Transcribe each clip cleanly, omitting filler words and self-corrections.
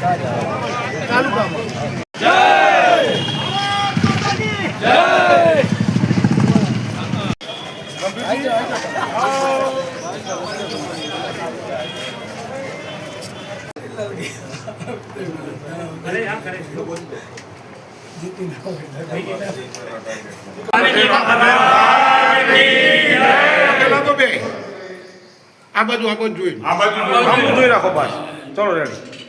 તાલુકામાં જય જય અરે યાર કરે આ બાજુ જોઈ રાખો બસ ચલો રેડી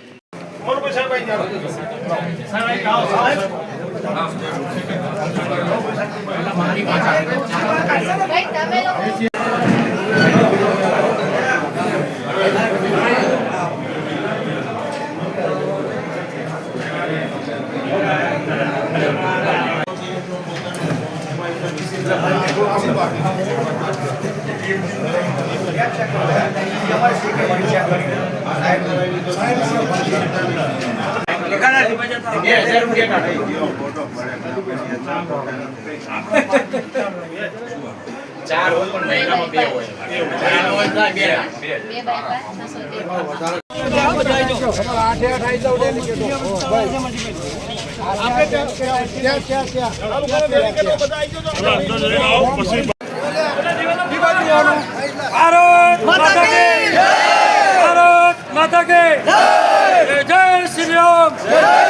ચાર હોય પણ મહિનામાં બે હોય भारत माता की जय श्री राम।